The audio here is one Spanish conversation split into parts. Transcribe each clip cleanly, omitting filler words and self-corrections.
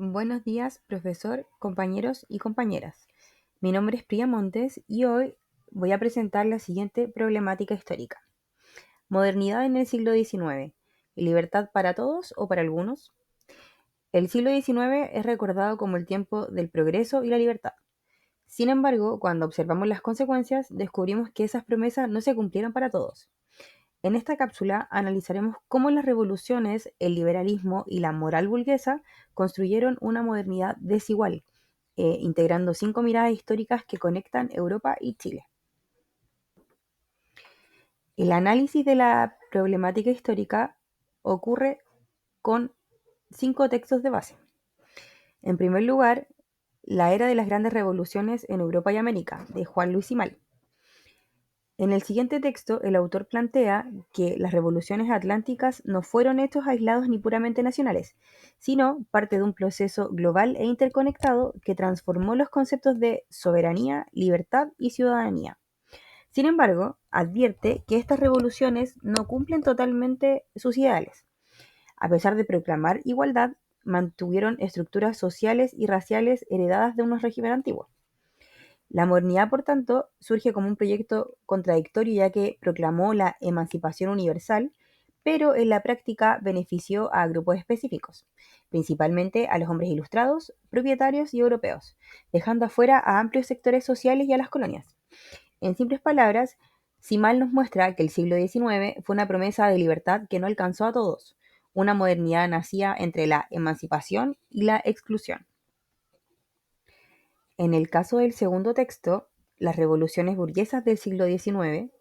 Buenos días, profesor, compañeros y compañeras. Mi nombre es Priya Montes y hoy voy a presentar la siguiente problemática histórica. Modernidad en el siglo XIX. ¿Libertad para todos o para algunos? El siglo XIX es recordado como el tiempo del progreso y la libertad. Sin embargo, cuando observamos las consecuencias, descubrimos que esas promesas no se cumplieron para todos. En esta cápsula analizaremos cómo las revoluciones, el liberalismo y la moral burguesa construyeron una modernidad desigual, integrando 5 miradas históricas que conectan Europa y Chile. El análisis de la problemática histórica ocurre con 5 textos de base. En primer lugar, La era de las grandes revoluciones en Europa y América, de Juan Luis Simal. En el siguiente texto, el autor plantea que las revoluciones atlánticas no fueron hechos aislados ni puramente nacionales, sino parte de un proceso global e interconectado que transformó los conceptos de soberanía, libertad y ciudadanía. Sin embargo, advierte que estas revoluciones no cumplen totalmente sus ideales. A pesar de proclamar igualdad, mantuvieron estructuras sociales y raciales heredadas de unos regímenes antiguos. La modernidad, por tanto, surge como un proyecto contradictorio ya que proclamó la emancipación universal, pero en la práctica benefició a grupos específicos, principalmente a los hombres ilustrados, propietarios y europeos, dejando afuera a amplios sectores sociales y a las colonias. En simples palabras, Simal nos muestra que el siglo XIX fue una promesa de libertad que no alcanzó a todos, una modernidad nacida entre la emancipación y la exclusión. En el caso del segundo texto, las revoluciones burguesas del siglo XIX,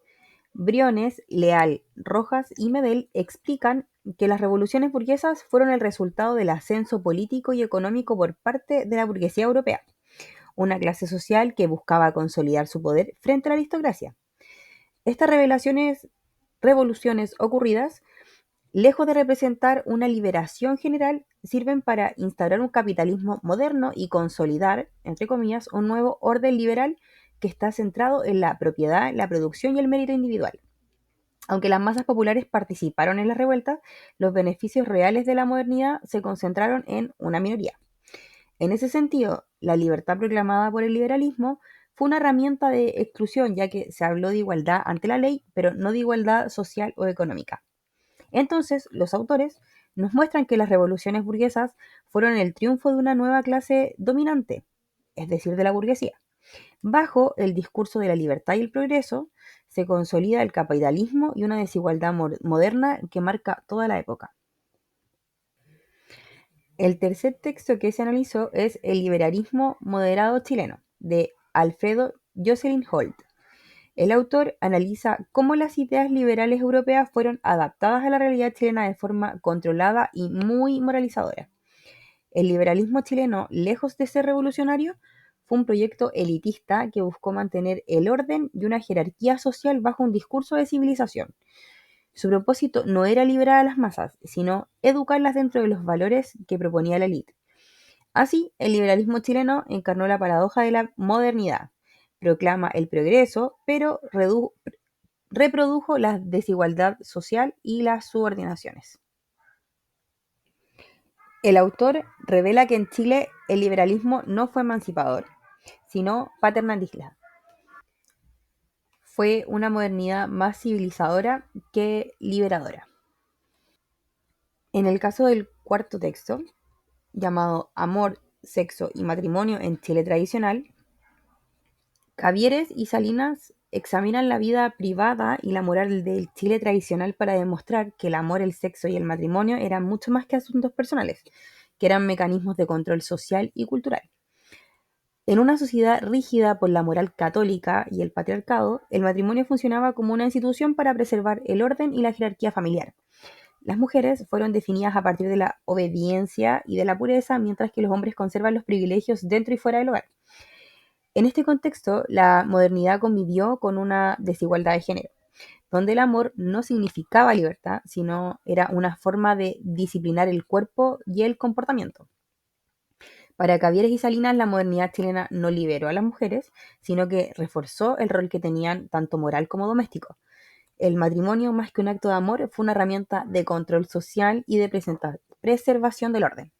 Briones, Leal, Rojas y Medel explican que las revoluciones burguesas fueron el resultado del ascenso político y económico por parte de la burguesía europea, una clase social que buscaba consolidar su poder frente a la aristocracia. Estas revoluciones ocurridas, lejos de representar una liberación general, sirven para instaurar un capitalismo moderno y consolidar, entre comillas, un nuevo orden liberal que está centrado en la propiedad, la producción y el mérito individual. Aunque las masas populares participaron en las revueltas, los beneficios reales de la modernidad se concentraron en una minoría. En ese sentido, la libertad proclamada por el liberalismo fue una herramienta de exclusión, ya que se habló de igualdad ante la ley, pero no de igualdad social o económica. Entonces, los autores nos muestran que las revoluciones burguesas fueron el triunfo de una nueva clase dominante, es decir, de la burguesía. Bajo el discurso de la libertad y el progreso, se consolida el capitalismo y una desigualdad moderna que marca toda la época. El tercer texto que se analizó es El liberalismo moderado chileno, de Alfredo Jocelyn Holt. El autor analiza cómo las ideas liberales europeas fueron adaptadas a la realidad chilena de forma controlada y muy moralizadora. El liberalismo chileno, lejos de ser revolucionario, fue un proyecto elitista que buscó mantener el orden y una jerarquía social bajo un discurso de civilización. Su propósito no era liberar a las masas, sino educarlas dentro de los valores que proponía la élite. Así, el liberalismo chileno encarnó la paradoja de la modernidad. Proclama el progreso, pero reprodujo la desigualdad social y las subordinaciones. El autor revela que en Chile el liberalismo no fue emancipador, sino paternalista. Fue una modernidad más civilizadora que liberadora. En el caso del cuarto texto, llamado Amor, Sexo y Matrimonio en Chile Tradicional, Cavieres y Salinas examinan la vida privada y la moral del Chile tradicional para demostrar que el amor, el sexo y el matrimonio eran mucho más que asuntos personales, que eran mecanismos de control social y cultural. En una sociedad rígida por la moral católica y el patriarcado, el matrimonio funcionaba como una institución para preservar el orden y la jerarquía familiar. Las mujeres fueron definidas a partir de la obediencia y de la pureza, mientras que los hombres conservan los privilegios dentro y fuera del hogar. En este contexto, la modernidad convivió con una desigualdad de género, donde el amor no significaba libertad, sino era una forma de disciplinar el cuerpo y el comportamiento. Para Cavieres y Salinas, la modernidad chilena no liberó a las mujeres, sino que reforzó el rol que tenían tanto moral como doméstico. El matrimonio, más que un acto de amor, fue una herramienta de control social y de preservación del orden.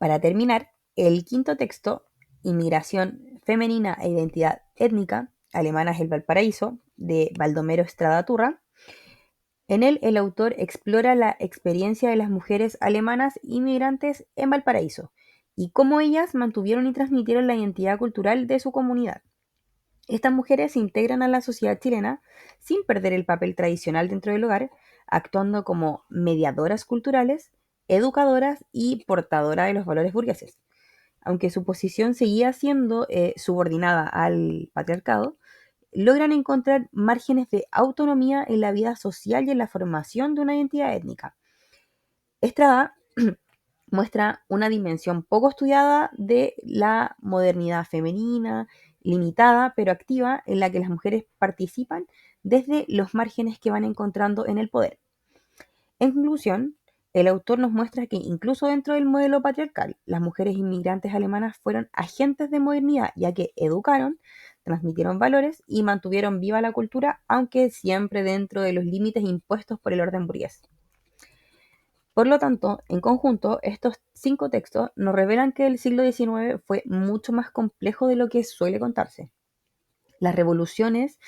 Para terminar, el quinto texto, Inmigración femenina e identidad étnica, Alemanas el Valparaíso, de Baldomero Estrada Turra. En él, el autor explora la experiencia de las mujeres alemanas inmigrantes en Valparaíso y cómo ellas mantuvieron y transmitieron la identidad cultural de su comunidad. Estas mujeres se integran a la sociedad chilena sin perder el papel tradicional dentro del hogar, actuando como mediadoras culturales, educadoras y portadoras de los valores burgueses. Aunque su posición seguía siendo subordinada al patriarcado, logran encontrar márgenes de autonomía en la vida social y en la formación de una identidad étnica. Estrada muestra una dimensión poco estudiada de la modernidad femenina, limitada pero activa, en la que las mujeres participan desde los márgenes que van encontrando en el poder. En conclusión, el autor nos muestra que incluso dentro del modelo patriarcal, las mujeres inmigrantes alemanas fueron agentes de modernidad, ya que educaron, transmitieron valores y mantuvieron viva la cultura, aunque siempre dentro de los límites impuestos por el orden burgués. Por lo tanto, en conjunto, estos 5 textos nos revelan que el siglo XIX fue mucho más complejo de lo que suele contarse. Las revoluciones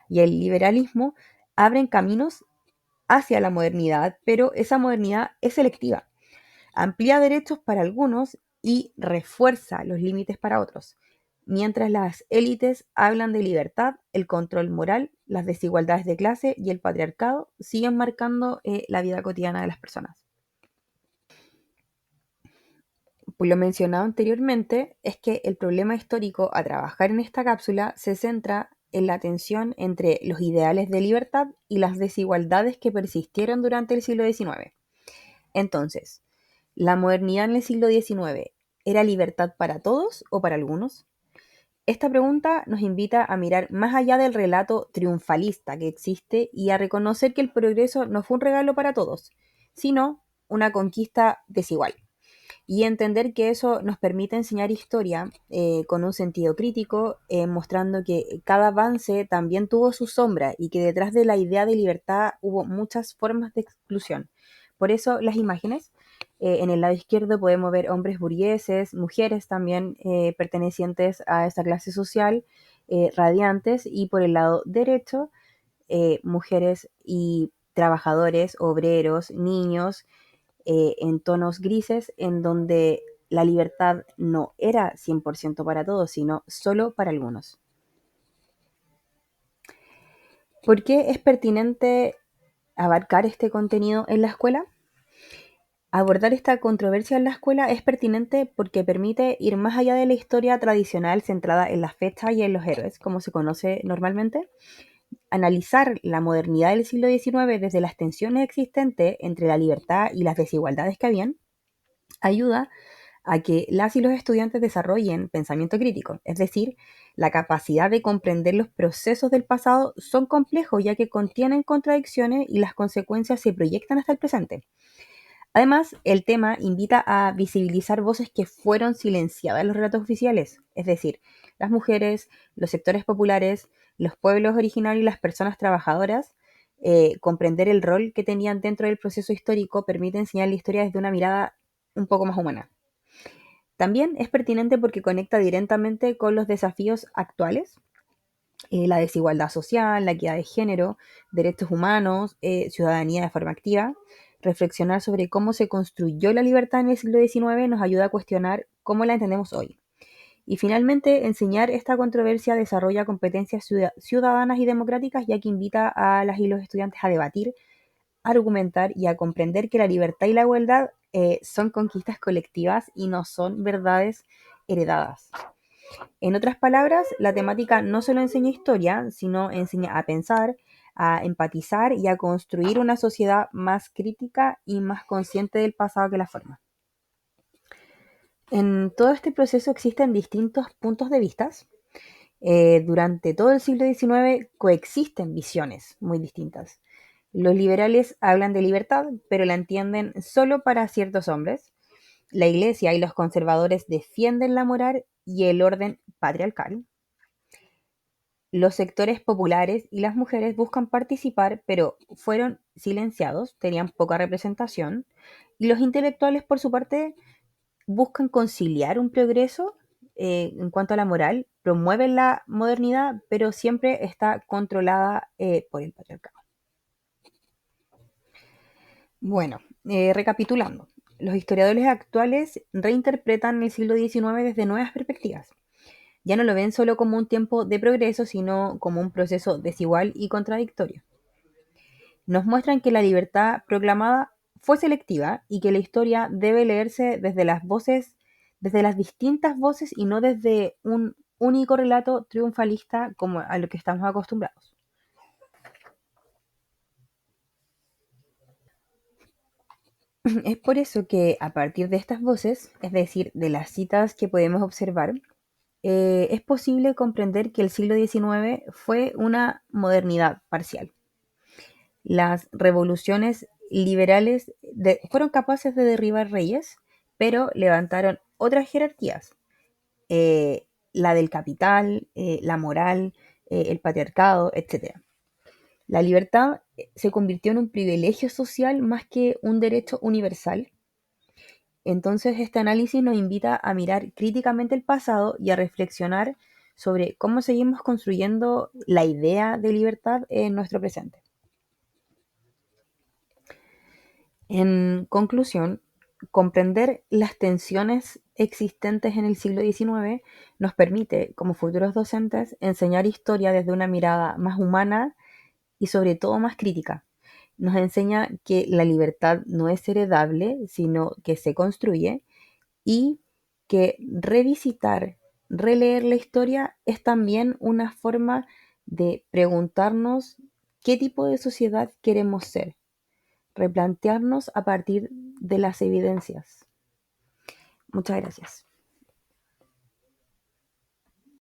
y el liberalismo abren caminos hacia la modernidad, pero esa modernidad es selectiva, amplía derechos para algunos y refuerza los límites para otros, mientras las élites hablan de libertad, el control moral, las desigualdades de clase y el patriarcado siguen marcando la vida cotidiana de las personas. Pues lo mencionado anteriormente es que el problema histórico a trabajar en esta cápsula se centra en la tensión entre los ideales de libertad y las desigualdades que persistieron durante el siglo XIX. Entonces, ¿la modernidad en el siglo XIX era libertad para todos o para algunos? Esta pregunta nos invita a mirar más allá del relato triunfalista que existe y a reconocer que el progreso no fue un regalo para todos, sino una conquista desigual. Y entender que eso nos permite enseñar historia con un sentido crítico, mostrando que cada avance también tuvo su sombra y que detrás de la idea de libertad hubo muchas formas de exclusión. Por eso las imágenes, en el lado izquierdo podemos ver hombres burgueses, mujeres también pertenecientes a esta clase social, radiantes, y por el lado derecho, mujeres y trabajadores, obreros, niños, en tonos grises, en donde la libertad no era 100% para todos, sino solo para algunos. ¿Por qué es pertinente abarcar este contenido en la escuela? Abordar esta controversia en la escuela es pertinente porque permite ir más allá de la historia tradicional centrada en las fechas y en los héroes, como se conoce normalmente. Analizar la modernidad del siglo XIX desde las tensiones existentes entre la libertad y las desigualdades que habían ayuda a que las y los estudiantes desarrollen pensamiento crítico, es decir, la capacidad de comprender los procesos del pasado son complejos ya que contienen contradicciones y las consecuencias se proyectan hasta el presente. Además, el tema invita a visibilizar voces que fueron silenciadas en los relatos oficiales, es decir, las mujeres, los sectores populares, los pueblos originarios y las personas trabajadoras. Comprender el rol que tenían dentro del proceso histórico permite enseñar la historia desde una mirada un poco más humana. También es pertinente porque conecta directamente con los desafíos actuales, la desigualdad social, la equidad de género, derechos humanos, ciudadanía de forma activa. Reflexionar sobre cómo se construyó la libertad en el siglo XIX nos ayuda a cuestionar cómo la entendemos hoy. Y finalmente, enseñar esta controversia desarrolla competencias ciudadanas y democráticas, ya que invita a las y los estudiantes a debatir, argumentar y a comprender que la libertad y la igualdad son conquistas colectivas y no son verdades heredadas. En otras palabras, la temática no solo enseña historia, sino enseña a pensar, a empatizar y a construir una sociedad más crítica y más consciente del pasado que la forma. En todo este proceso existen distintos puntos de vista. Durante todo el siglo XIX coexisten visiones muy distintas. Los liberales hablan de libertad, pero la entienden solo para ciertos hombres. La Iglesia y los conservadores defienden la moral y el orden patriarcal. Los sectores populares y las mujeres buscan participar, pero fueron silenciados, tenían poca representación. Y los intelectuales, por su parte, buscan conciliar un progreso en cuanto a la moral, promueven la modernidad, pero siempre está controlada por el patriarcado. Bueno, recapitulando, los historiadores actuales reinterpretan el siglo XIX desde nuevas perspectivas. Ya no lo ven solo como un tiempo de progreso, sino como un proceso desigual y contradictorio. Nos muestran que la libertad proclamada fue selectiva y que la historia debe leerse desde las voces, desde las distintas voces y no desde un único relato triunfalista como a lo que estamos acostumbrados. Es por eso que a partir de estas voces, es decir, de las citas que podemos observar, es posible comprender que el siglo XIX fue una modernidad parcial. Las revoluciones liberales fueron capaces de derribar reyes, pero levantaron otras jerarquías, la del capital, la moral, el patriarcado, etc. La libertad se convirtió en un privilegio social más que un derecho universal. Entonces, este análisis nos invita a mirar críticamente el pasado y a reflexionar sobre cómo seguimos construyendo la idea de libertad en nuestro presente. En conclusión, comprender las tensiones existentes en el siglo XIX nos permite, como futuros docentes, enseñar historia desde una mirada más humana y sobre todo más crítica. Nos enseña que la libertad no es heredable, sino que se construye y que revisitar, releer la historia es también una forma de preguntarnos qué tipo de sociedad queremos ser, replantearnos a partir de las evidencias. Muchas gracias.